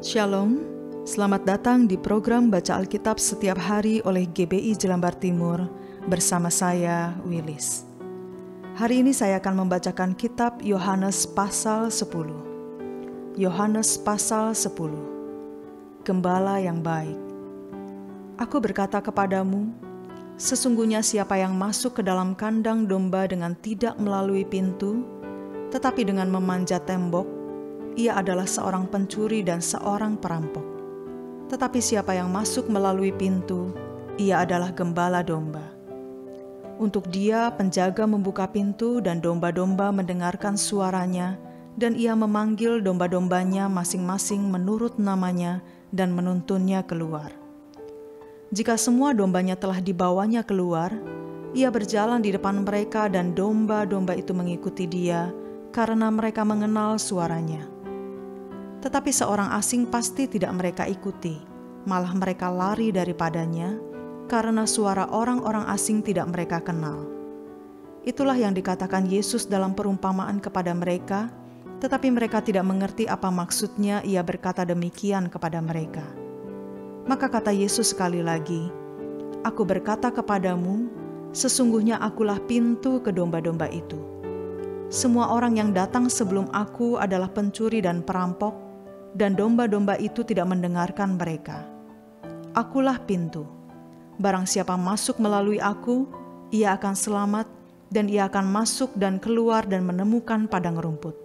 Shalom, selamat datang di program Baca Alkitab setiap hari oleh GBI Jelambar Timur bersama saya, Willis. Hari ini saya akan membacakan kitab Yohanes pasal 10. Yohanes pasal 10. Gembala yang baik. Aku berkata kepadamu, sesungguhnya siapa yang masuk ke dalam kandang domba dengan tidak melalui pintu, tetapi dengan memanjat tembok, ia adalah seorang pencuri dan seorang perampok. Tetapi siapa yang masuk melalui pintu, ia adalah gembala domba. Untuk dia penjaga membuka pintu dan domba-domba mendengarkan suaranya, dan ia memanggil domba-dombanya masing-masing menurut namanya dan menuntunnya keluar. Jika semua dombanya telah dibawanya keluar, ia berjalan di depan mereka dan domba-domba itu mengikuti dia karena mereka mengenal suaranya. Tetapi seorang asing pasti tidak mereka ikuti, malah mereka lari daripadanya, karena suara orang-orang asing tidak mereka kenal. Itulah yang dikatakan Yesus dalam perumpamaan kepada mereka, tetapi mereka tidak mengerti apa maksudnya ia berkata demikian kepada mereka. Maka kata Yesus sekali lagi, "Aku berkata kepadamu, sesungguhnya akulah pintu ke domba-domba itu. Semua orang yang datang sebelum aku adalah pencuri dan perampok, dan domba-domba itu tidak mendengarkan mereka. Akulah pintu. Barang siapa masuk melalui aku, ia akan selamat, dan ia akan masuk dan keluar dan menemukan padang rumput.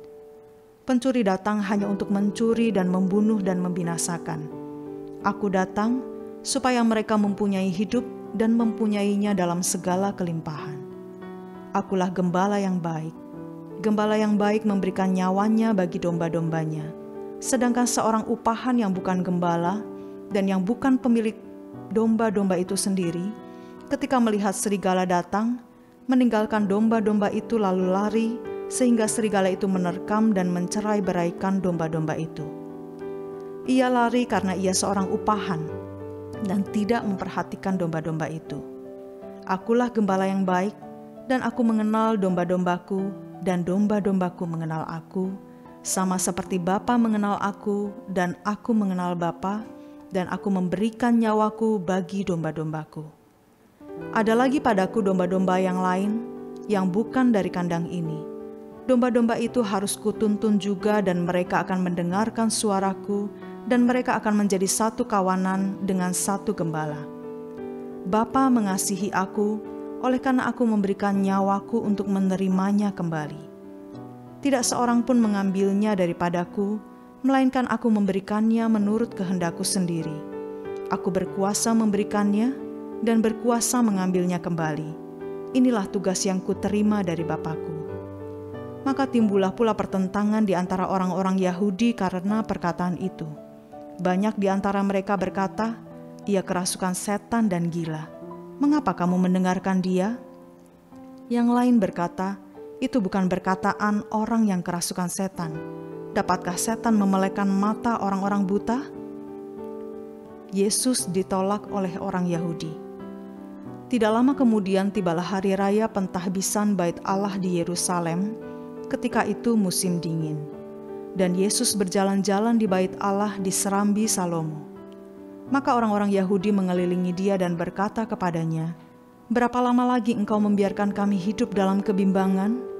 Pencuri datang hanya untuk mencuri dan membunuh dan membinasakan. Aku datang supaya mereka mempunyai hidup dan mempunyainya dalam segala kelimpahan. Akulah gembala yang baik. Gembala yang baik memberikan nyawanya bagi domba-dombanya. Sedangkan seorang upahan yang bukan gembala dan yang bukan pemilik domba-domba itu sendiri, ketika melihat serigala datang, meninggalkan domba-domba itu lalu lari, sehingga serigala itu menerkam dan mencerai-beraikan domba-domba itu. Ia lari karena ia seorang upahan dan tidak memperhatikan domba-domba itu. Akulah gembala yang baik, dan aku mengenal domba-dombaku, dan domba-dombaku mengenal aku, sama seperti Bapa mengenal aku dan aku mengenal Bapa, dan aku memberikan nyawaku bagi domba-dombaku. Ada lagi padaku domba-domba yang lain yang bukan dari kandang ini. Domba-domba itu harus kutuntun juga, dan mereka akan mendengarkan suaraku, dan mereka akan menjadi satu kawanan dengan satu gembala. Bapa mengasihi aku, oleh karena aku memberikan nyawaku untuk menerimanya kembali. Tidak seorang pun mengambilnya daripadaku, melainkan aku memberikannya menurut kehendakku sendiri. Aku berkuasa memberikannya dan berkuasa mengambilnya kembali. Inilah tugas yang kuterima dari Bapakku." Maka timbullah pula pertentangan di antara orang-orang Yahudi karena perkataan itu. Banyak di antara mereka berkata, "Ia kerasukan setan dan gila. Mengapa kamu mendengarkan dia?" Yang lain berkata, "Itu bukan perkataan orang yang kerasukan setan. Dapatkah setan memelekan mata orang-orang buta?" Yesus ditolak oleh orang Yahudi. Tidak lama kemudian tibalah hari raya pentahbisan Bait Allah di Yerusalem, ketika itu musim dingin. Dan Yesus berjalan-jalan di Bait Allah di Serambi Salomo. Maka orang-orang Yahudi mengelilingi dia dan berkata kepadanya, "Berapa lama lagi engkau membiarkan kami hidup dalam kebimbangan?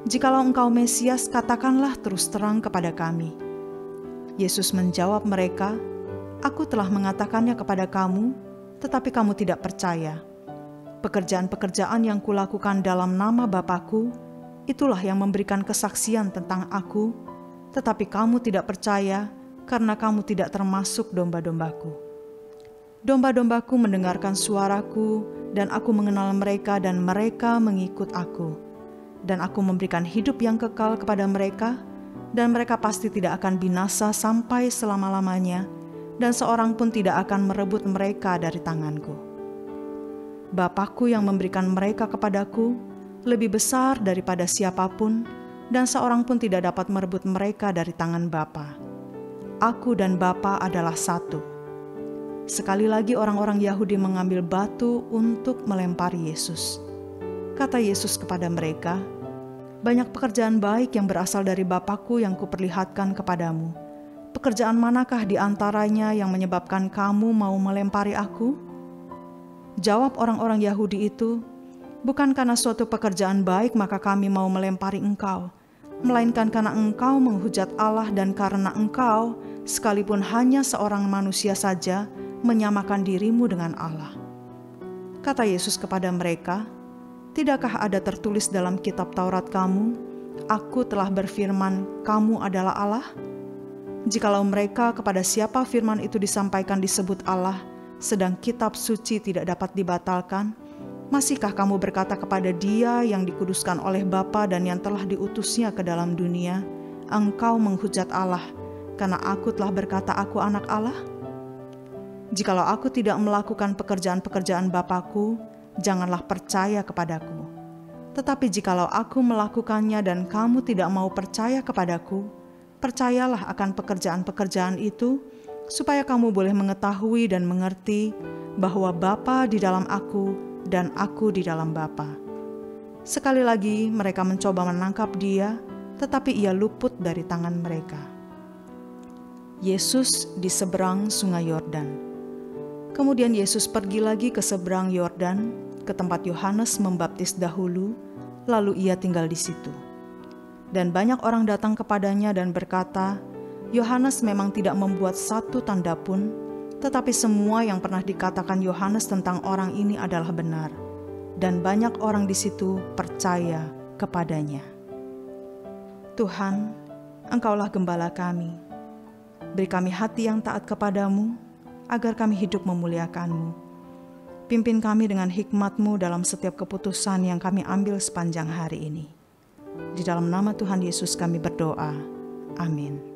Jikalau engkau Mesias, katakanlah terus terang kepada kami." Yesus menjawab mereka, "Aku telah mengatakannya kepada kamu, tetapi kamu tidak percaya. Pekerjaan-pekerjaan yang kulakukan dalam nama Bapakku, itulah yang memberikan kesaksian tentang aku, tetapi kamu tidak percaya karena kamu tidak termasuk domba-dombaku. Domba-dombaku mendengarkan suaraku, dan aku mengenal mereka dan mereka mengikut aku. Dan aku memberikan hidup yang kekal kepada mereka, dan mereka pasti tidak akan binasa sampai selama-lamanya, dan seorang pun tidak akan merebut mereka dari tanganku. Bapakku yang memberikan mereka kepadaku lebih besar daripada siapapun, dan seorang pun tidak dapat merebut mereka dari tangan Bapa. Aku dan Bapa adalah satu." Sekali lagi orang-orang Yahudi mengambil batu untuk melempari Yesus. Kata Yesus kepada mereka, "Banyak pekerjaan baik yang berasal dari Bapakku yang kuperlihatkan kepadamu. Pekerjaan manakah di antaranya yang menyebabkan kamu mau melempari aku?" Jawab orang-orang Yahudi itu, "Bukan karena suatu pekerjaan baik maka kami mau melempari engkau, melainkan karena engkau menghujat Allah dan karena engkau, sekalipun hanya seorang manusia saja, menyamakan dirimu dengan Allah." Kata Yesus kepada mereka, "Tidakkah ada tertulis dalam kitab Taurat kamu, Aku telah berfirman, kamu adalah Allah?" Jikalau mereka kepada siapa firman itu disampaikan disebut Allah, sedang kitab suci tidak dapat dibatalkan, masihkah kamu berkata kepada Dia yang dikuduskan oleh Bapa dan yang telah diutusnya ke dalam dunia, "Engkau menghujat Allah, karena aku telah berkata aku anak Allah"? Jikalau aku tidak melakukan pekerjaan-pekerjaan Bapa-Ku, janganlah percaya kepadaku. Tetapi jikalau aku melakukannya dan kamu tidak mau percaya kepadaku, percayalah akan pekerjaan-pekerjaan itu, supaya kamu boleh mengetahui dan mengerti bahwa Bapa di dalam aku dan aku di dalam Bapa. Sekali lagi mereka mencoba menangkap Dia, tetapi Ia luput dari tangan mereka. Yesus di seberang Sungai Yordan. Kemudian Yesus pergi lagi ke seberang Yordan, ke tempat Yohanes membaptis dahulu, lalu Ia tinggal di situ. Dan banyak orang datang kepadanya dan berkata, "Yohanes memang tidak membuat satu tanda pun, tetapi semua yang pernah dikatakan Yohanes tentang orang ini adalah benar." Dan banyak orang di situ percaya kepadanya. Tuhan, Engkaulah gembala kami. Beri kami hati yang taat kepadamu, agar kami hidup memuliakan-Mu. Pimpin kami dengan hikmat-Mu dalam setiap keputusan yang kami ambil sepanjang hari ini. Di dalam nama Tuhan Yesus kami berdoa. Amin.